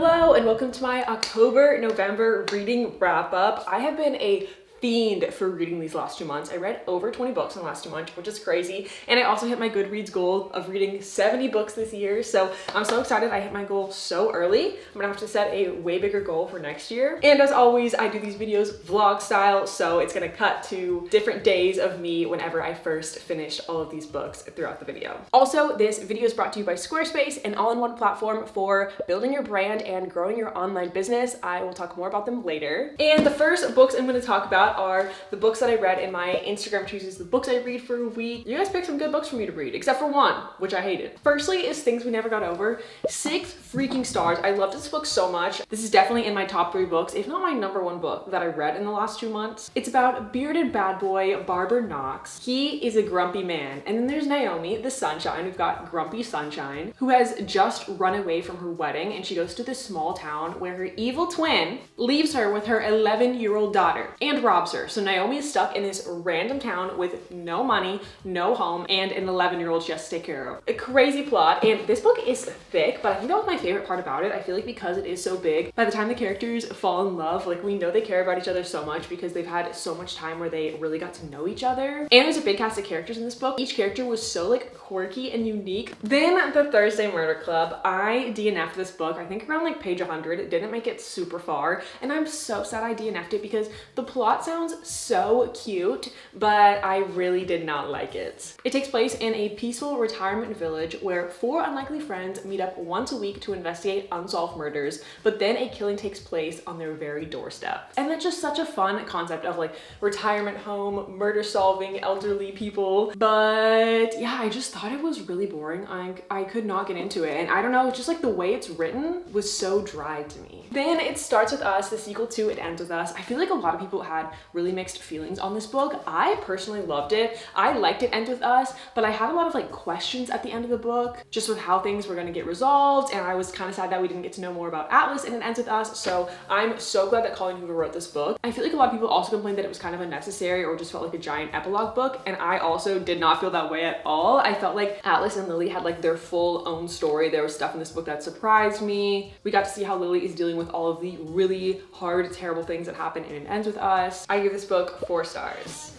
Hello and welcome to my October-November reading wrap-up. I have been a fiend for reading these last 2 months. I read over 20 books in the last 2 months, which is crazy. And I also hit my Goodreads goal of reading 70 books this year. So I'm so excited I hit my goal so early. I'm gonna have to set a way bigger goal for next year. And as always, I do these videos vlog style, so it's gonna cut to different days of me whenever I first finished all of these books throughout the video. Also, this video is brought to you by Squarespace, an all-in-one platform for building your brand and growing your online business. I will talk more about them later. And the first books I'm gonna talk about are the books that I read in my Instagram chooses, the books I read for a week. You guys picked some good books for me to read, except for one, which I hated. Firstly is Things We Never Got Over. 6 freaking stars. I love this book so much. This is definitely in my top 3 books, if not my #1 book that I read in the last 2 months. It's about bearded bad boy Barber Knox. He is a grumpy man. And then there's Naomi, the sunshine. We've got Grumpy Sunshine, who has just run away from her wedding, and she goes to this small town where her evil twin leaves her with her 11-year-old daughter and robs her. So Naomi is stuck in this random town with no money, no home, and an 11-year-old she has to take care of. A crazy plot, and this book is thick, but I think that was my favorite part about it. I feel like because it is so big, by the time the characters fall in love, like we know they care about each other so much because they've had so much time where they really got to know each other. And there's a big cast of characters in this book. Each character was so like quirky and unique. Then The Thursday Murder Club. I DNF'd this book, I think around like page 100. It didn't make it super far, and I'm so sad I DNF'd it because the plot sounds so cute, but I really did not like it. It takes place in a peaceful retirement village where 4 unlikely friends meet up once a week to investigate unsolved murders, but then a killing takes place on their very doorstep. And that's just such a fun concept of like retirement home, murder solving, elderly people. But yeah, I just thought it was really boring. I could not get into it. And I don't know, just like the way it's written was so dry to me. Then It Starts With Us, the sequel to It Ends With Us. I feel like a lot of people had really mixed feelings on this book. I personally loved it. I liked It Ends With Us, but I had a lot of like questions at the end of the book, just with how things were gonna get resolved, and I was kind of sad that we didn't get to know more about Atlas in It Ends With Us, so I'm so glad that Colleen Hoover wrote this book. I feel like a lot of people also complained that it was kind of unnecessary or just felt like a giant epilogue book, and I also did not feel that way at all. I felt like Atlas and Lily had like their full own story. There was stuff in this book that surprised me. We got to see how Lily is dealing with all of the really hard, terrible things that happen in It Ends With Us. I give this book 4 stars.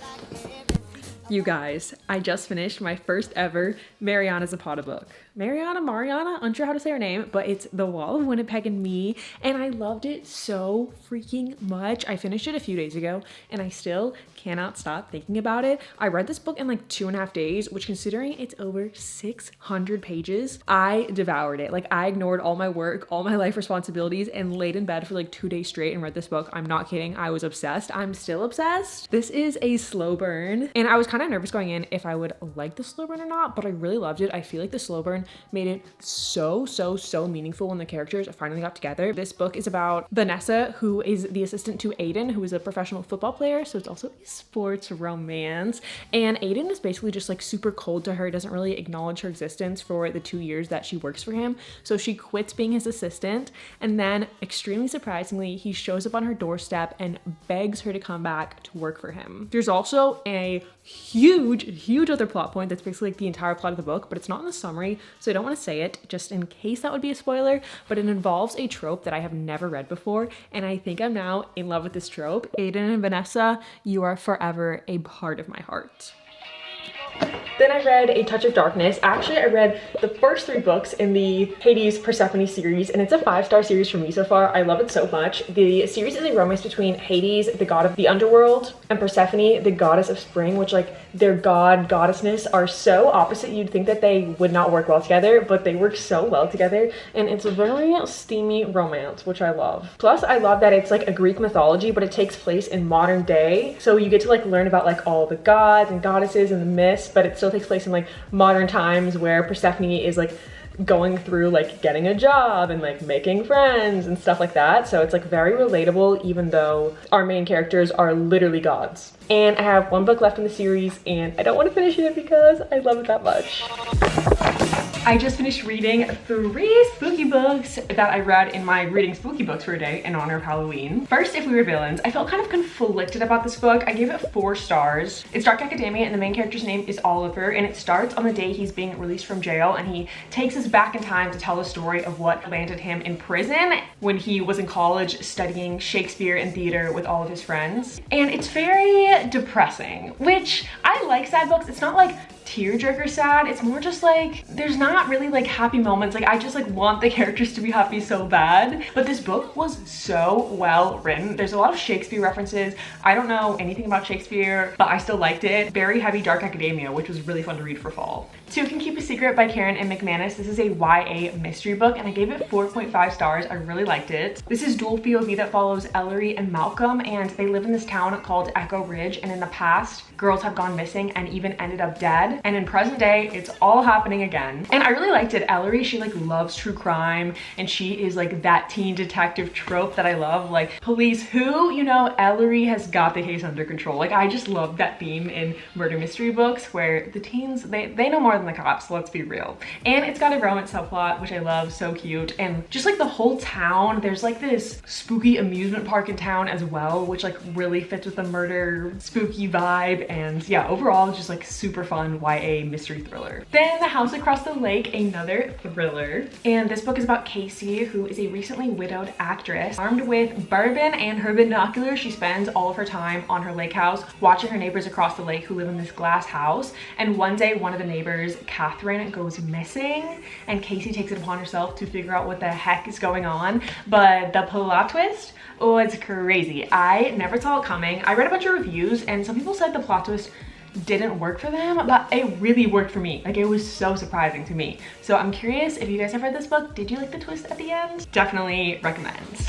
You guys, I just finished my first ever Mariana Zapata book. Mariana, unsure how to say her name, but it's The Wall of Winnipeg and Me, and I loved it so freaking much. I finished it a few days ago, and I still cannot stop thinking about it. I read this book in like 2.5 days, which considering it's over 600 pages, I devoured it. Like I ignored all my work, all my life responsibilities, and laid in bed for like 2 days straight and read this book. I'm not kidding. I was obsessed. I'm still obsessed. This is a slow burn, and I was kind of nervous going in if I would like the slow burn or not, but I really loved it. I feel like the slow burn made it so meaningful when the characters finally got together. This book is about Vanessa, who is the assistant to Aiden, who is a professional football player, so it's also a sports romance. And Aiden is basically just like super cold to her, doesn't really acknowledge her existence for the 2 years that she works for him. So she quits being his assistant, and then extremely surprisingly, he shows up on her doorstep and begs her to come back to work for him. There's also a huge other plot point that's basically like the entire plot of the book, but it's not in the summary, so I don't want to say it just in case that would be a spoiler, but it involves a trope that I have never read before, and I think I'm now in love with this trope. Aiden and Vanessa, you are forever a part of my heart. Then I read A Touch of Darkness. Actually, I read the first 3 books in the Hades Persephone series, and it's a 5-star series for me so far. I love it so much. The series is a romance between Hades, the god of the underworld, and Persephone, the goddess of spring, which like their goddessness are so opposite. You'd think that they would not work well together, but they work so well together, and it's a very steamy romance, which I love. Plus, I love that it's like a Greek mythology, but it takes place in modern day, so you get to like learn about like all the gods and goddesses and the myths, but it still takes place in like modern times where Persephone is like going through like getting a job and like making friends and stuff like that. So it's like very relatable, even though our main characters are literally gods. And I have 1 book left in the series, and I don't want to finish it because I love it that much. I just finished reading 3 spooky books that I read in my reading spooky books for a day in honor of Halloween. First, If We Were Villains. I felt kind of conflicted about this book. I gave it 4 stars. It's dark academia and the main character's name is Oliver, and it starts on the day he's being released from jail, and he takes us back in time to tell the story of what landed him in prison when he was in college studying Shakespeare and theater with all of his friends. And it's very depressing, which I like sad books. It's not like tearjerker sad. It's more just like there's not really like happy moments. Like I just like want the characters to be happy so bad. But this book was so well written. There's a lot of Shakespeare references. I don't know anything about Shakespeare, but I still liked it. Very heavy dark academia, which was really fun to read for fall. Two Can Keep a Secret by Karen and McManus. This is a YA mystery book and I gave it 4.5 stars. I really liked it. This is dual POV that follows Ellery and Malcolm, and they live in this town called Echo Ridge, and in the past girls have gone missing and even ended up dead, and in present day it's all happening again. And I really liked it. Ellery, she like loves true crime, and she is like that teen detective trope that I love, like police who, you know, Ellery has got the case under control. Like I just love that theme in murder mystery books where the teens, they know more than the cops, let's be real. And it's got a romance subplot, which I love, so cute. And just like the whole town, there's like this spooky amusement park in town as well, which like really fits with the murder spooky vibe. And yeah, overall just like super fun YA mystery thriller. Then The House Across the Lake, another thriller. And this book is about Casey, who is a recently widowed actress. Armed with bourbon and her binoculars, she spends all of her time on her lake house watching her neighbors across the lake who live in this glass house. And one day one of the neighbors, Catherine, goes missing, and Casey takes it upon herself to figure out what the heck is going on. But the plot twist, oh, it's crazy. I never saw it coming. I read a bunch of reviews and some people said the plot twist didn't work for them, but it really worked for me. Like it was so surprising to me. So I'm curious if you guys have read this book. Did you like the twist at the end? Definitely recommend.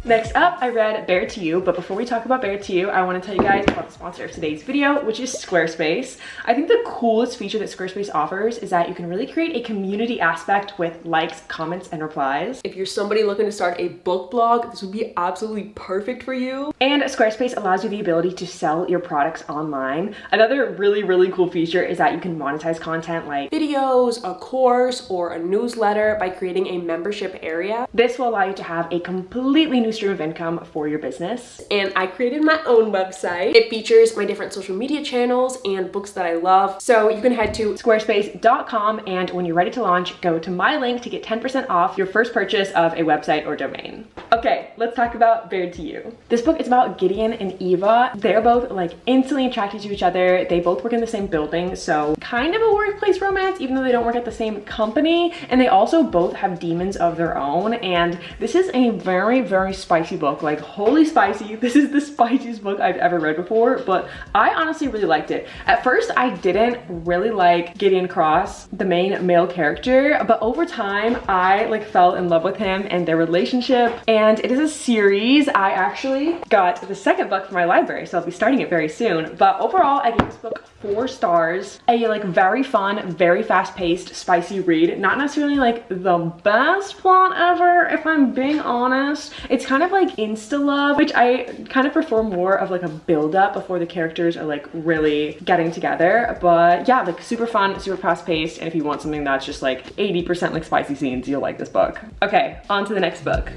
Next up, I read Bear to You, but before we talk about Bear to You, I want to tell you guys about the sponsor of today's video, which is Squarespace. I think the coolest feature that Squarespace offers is that you can really create a community aspect with likes, comments, and replies. If you're somebody looking to start a book blog, this would be absolutely perfect for you. And Squarespace allows you the ability to sell your products online. Another really cool feature is that you can monetize content like videos, a course, or a newsletter by creating a membership area. This will allow you to have a completely new stream of income for your business. And I created my own website. It features my different social media channels and books that I love. So you can head to squarespace.com, and when you're ready to launch, go to my link to get 10% off your first purchase of a website or domain. Okay, let's talk about Bear to You. This book is about Gideon and Eva. They're both like instantly attracted to each other. They both work in the same building, so kind of a workplace romance, even though they don't work at the same company. And they also both have demons of their own. And this is a very spicy book, like holy spicy. This is the spiciest book I've ever read before, but I honestly really liked it. At first, I didn't really like Gideon Cross, the main male character, but over time, I like fell in love with him and their relationship. And it is a series. I actually got the second book from my library, so I'll be starting it very soon. But overall, I gave this book 4 stars. A like very fun, very fast-paced, spicy read. Not necessarily like the best plot ever, if I'm being honest. It's kind of like insta love, which I kind of prefer more of like a build up before the characters are like really getting together. But yeah, like super fun, super fast paced. And if you want something that's just like 80% like spicy scenes, you'll like this book. Okay, on to the next book.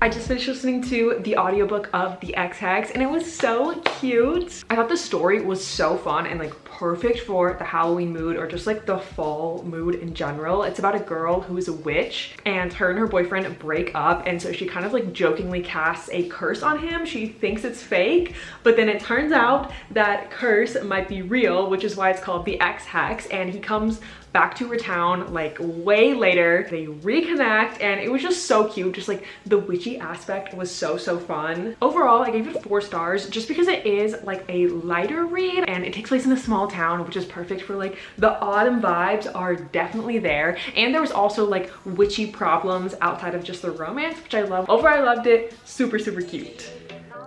I just finished listening to the audiobook of the X Hags, and it was so cute. I thought the story was so fun and like perfect for the Halloween mood or just like the fall mood in general. It's about a girl who is a witch, and her and her boyfriend break up, and so she kind of like jokingly casts a curse on him. She thinks it's fake, but then it turns out that curse might be real, which is why it's called the X Hags. And he comes back to her town like way later. They reconnect, and it was just so cute. Just like the witchy aspect was so fun. Overall, I gave it 4 stars just because it is like a lighter read and it takes place in a small town, which is perfect for like the autumn vibes are definitely there. And there was also like witchy problems outside of just the romance, which I love. Overall, I loved it. Super cute.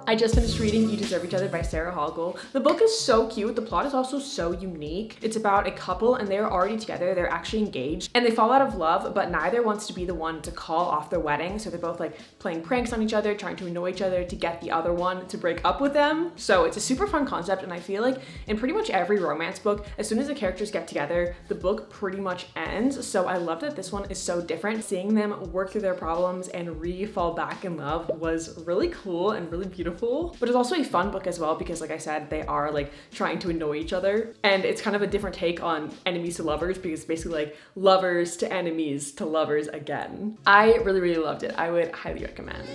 I just finished reading You Deserve Each Other by Sarah Hoggle. The book is so cute. The plot is also so unique. It's about a couple and they're already together. They're actually engaged and they fall out of love, but neither wants to be the one to call off their wedding. So they're both like playing pranks on each other, trying to annoy each other to get the other one to break up with them. So it's a super fun concept, and I feel like in pretty much every romance book, as soon as the characters get together, the book pretty much ends. So I love that this one is so different. Seeing them work through their problems and fall back in love was really cool and really beautiful. But it's also a fun book as well because, like I said, they are like trying to annoy each other, and it's kind of a different take on enemies to lovers because it's basically like lovers to enemies to lovers again. I really loved it. I would highly recommend.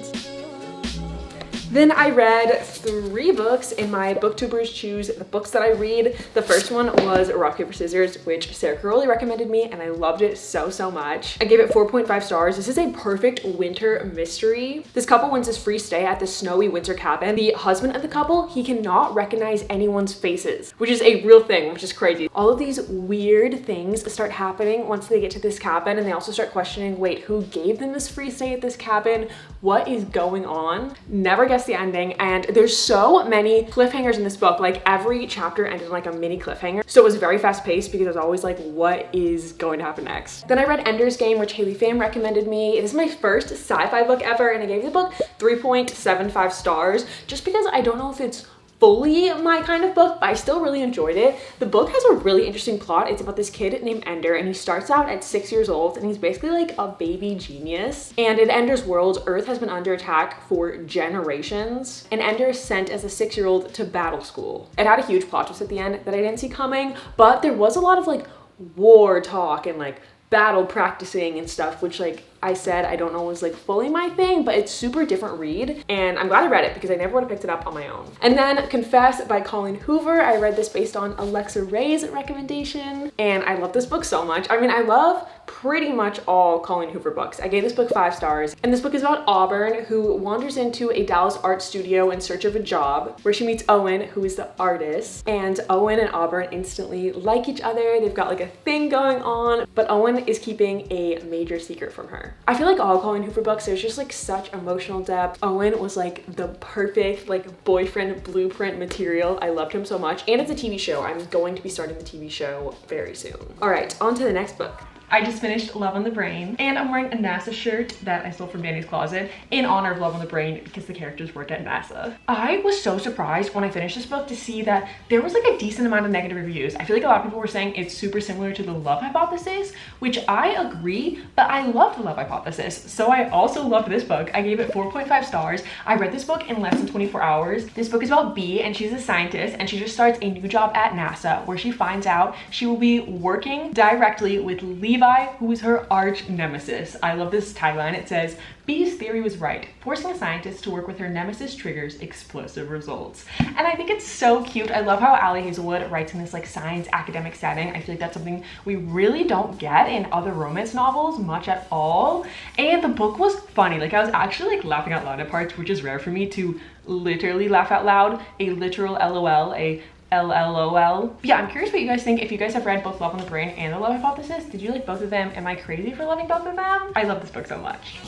Then I read 3 books in my Booktubers Choose the books that I read. The first one was Rock, Paper, Scissors, which Sarah Caroli recommended me, and I loved it so much. I gave it 4.5 stars. This is a perfect winter mystery. This couple wins this free stay at the snowy winter cabin. The husband of the couple, he cannot recognize anyone's faces, which is a real thing, which is crazy. All of these weird things start happening once they get to this cabin, and they also start questioning, wait, who gave them this free stay at this cabin? What is going on? Never guess the ending, and there's so many cliffhangers in this book. Like every chapter ended in like a mini cliffhanger, so it was very fast paced because I was always like, what is going to happen next? Then I read Ender's Game, which Haley Pham recommended me. This is my first sci-fi book ever, and I gave the book 3.75 stars just because I don't know if it's fully my kind of book, but I still really enjoyed it. The book has a really interesting plot. It's about this kid named Ender, and he starts out at 6 years old, and he's basically like a baby genius. And in Ender's world, Earth has been under attack for generations, and Ender is sent as a 6-year-old to battle school. It had a huge plot twist at the end that I didn't see coming, but there was a lot of like war talk and like battle practicing and stuff, which like I said, I don't know was like fully my thing, but it's super different read, and I'm glad I read it because I never would have picked it up on my own. And then Confess by Colleen Hoover. I read this based on Alexa Ray's recommendation, and I love this book so much. I mean, I love pretty much all Colleen Hoover books. I gave this book 5 stars, and this book is about Auburn, who wanders into a Dallas art studio in search of a job, where she meets Owen, who is the artist, and Owen and Auburn instantly like each other. They've got like a thing going on, but Owen is keeping a major secret from her. I feel like all Colleen Hoover books, there's just like such emotional depth. Owen was like the perfect like boyfriend blueprint material. I loved him so much, and it's a TV show. I'm going to be starting the TV show very soon. All right, on to the next book. I just finished Love on the Brain, and I'm wearing a NASA shirt that I stole from Danny's closet in honor of Love on the Brain because the characters worked at NASA. I was so surprised when I finished this book to see that there was like a decent amount of negative reviews. I feel like a lot of people were saying it's super similar to The Love Hypothesis, which I agree, but I loved The Love Hypothesis, so I also loved this book. I gave it 4.5 stars. I read this book in less than 24 hours. This book is about Bee, and she's a scientist, and she just starts a new job at NASA where she finds out she will be working directly with Levi, who is her arch nemesis. I love this tagline. It says, Bee's theory was right. Forcing a scientist to work with her nemesis triggers explosive results. And I think it's so cute. I love how Ali Hazelwood writes in this like science academic setting. I feel like that's something we really don't get in other romance novels much at all. And the book was funny. Like I was actually like laughing out loud at parts, which is rare for me to literally laugh out loud. A literal LOL, a LLOL. Yeah, I'm curious what you guys think. If you guys have read both Love on the Brain and The Love Hypothesis, did you like both of them? Am I crazy for loving both of them? I love this book so much.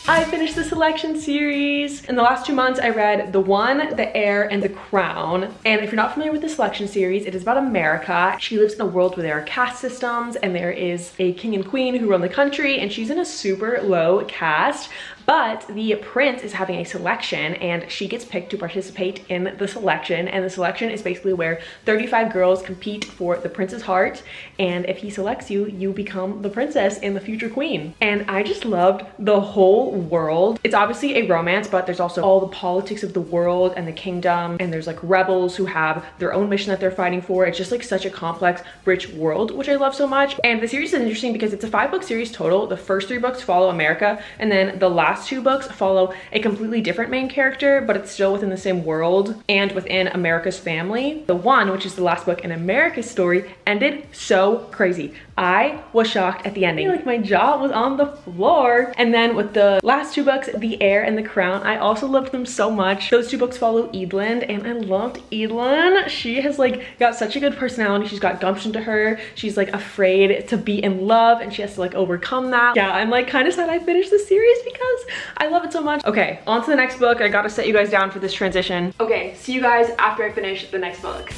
I finished the Selection series. In the last 2 months, I read The One, The Heir, and The Crown. And if you're not familiar with the Selection series, it is about America. She lives in a world where there are caste systems, and there is a king and queen who run the country, and she's in a super low caste. But the prince is having a selection, and she gets picked to participate in the selection. And the selection is basically where 35 girls compete for the prince's heart. And if he selects you, you become the princess and the future queen. And I just loved the whole world. It's obviously a romance, but there's also all the politics of the world and the kingdom. And there's like rebels who have their own mission that they're fighting for. It's just like such a complex, rich world, which I love so much. And the series is interesting because it's a 5-book series total. The first 3 books follow America, and then the last 2 books follow a completely different main character, but it's still within the same world and within America's family. The One, which is the last book in America's story, ended so crazy. I was shocked at the ending. Like my jaw was on the floor. And then with the last two books, The Heir and The Crown, I also loved them so much. Those two books follow Edelyn, and I loved Edelyn. She has like got such a good personality. She's got gumption to her. She's like afraid to be in love, and she has to like overcome that. Yeah, I'm like kind of sad I finished the series because I love it so much. Okay, on to the next book. I gotta set you guys down for this transition. Okay, see you guys after I finish the next book.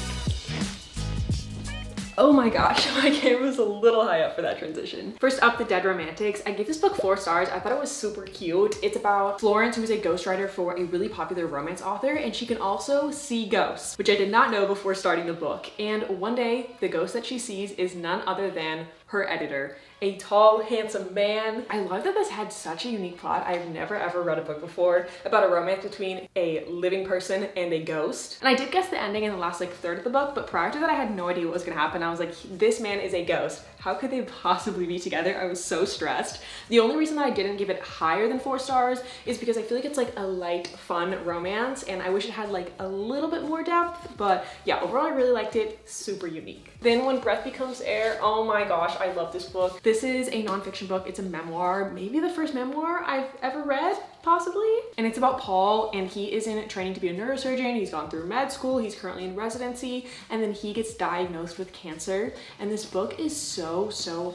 Oh my gosh, my camera was a little high up for that transition. First up, The Dead Romantics. I gave this book 4 stars. I thought it was super cute. It's about Florence, who is a ghostwriter for a really popular romance author, and she can also see ghosts, which I did not know before starting the book. And one day, the ghost that she sees is none other than her editor, a tall, handsome man. I love that this had such a unique plot. I've never ever read a book before about a romance between a living person and a ghost. And I did guess the ending in the last like third of the book, but prior to that I had no idea what was gonna happen. I was like, this man is a ghost. How could they possibly be together? I was so stressed. The only reason that I didn't give it higher than 4 stars is because I feel like it's like a light, fun romance, and I wish it had like a little bit more depth, but yeah, overall I really liked it. Super unique. Then When Breath Becomes Air, oh my gosh, I love this book. This is a nonfiction book. It's a memoir, maybe the first memoir I've ever read, possibly. And it's about Paul, and he is in training to be a neurosurgeon. He's gone through med school. He's currently in residency, and then he gets diagnosed with cancer. And this book is so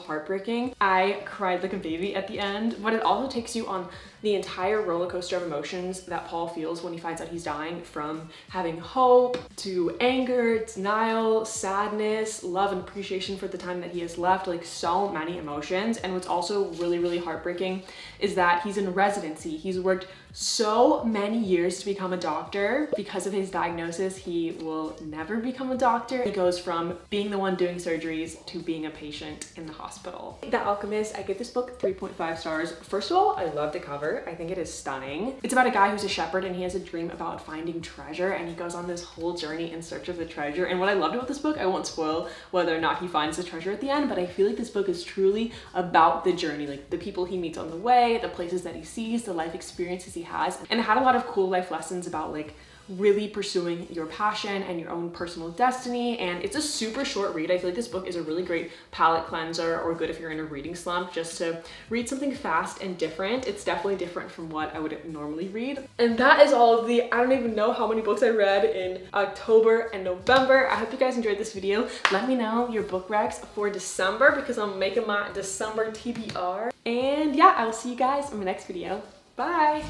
heartbreaking. I cried like a baby at the end, but it also takes you on the entire roller coaster of emotions that Paul feels when he finds out he's dying, from having hope to anger, denial, sadness, love, and appreciation for the time that he has left. Like so many emotions. And what's also really heartbreaking is that he's in residency. He's worked so many years to become a doctor. Because of his diagnosis, he will never become a doctor. He goes from being the one doing surgeries to being a patient in the hospital. The Alchemist, I give this book 3.5 stars. First of all, I love the cover. I think it is stunning. It's about a guy who's a shepherd, and he has a dream about finding treasure, and he goes on this whole journey in search of the treasure. And what I loved about this book, I won't spoil whether or not he finds the treasure at the end, but I feel like this book is truly about the journey, like the people he meets on the way, the places that he sees, the life experiences he has. And it had a lot of cool life lessons about like really pursuing your passion and your own personal destiny. And it's a super short read. I feel like this book is a really great palate cleanser, or good if you're in a reading slump, just to read something fast and different. It's definitely different from what I would normally read. And that is all of the, I don't even know how many books I read in October and November. I hope you guys enjoyed this video. Let me know your book recs for December, because I'm making my December TBR. And yeah, I will see you guys in my next video. Bye.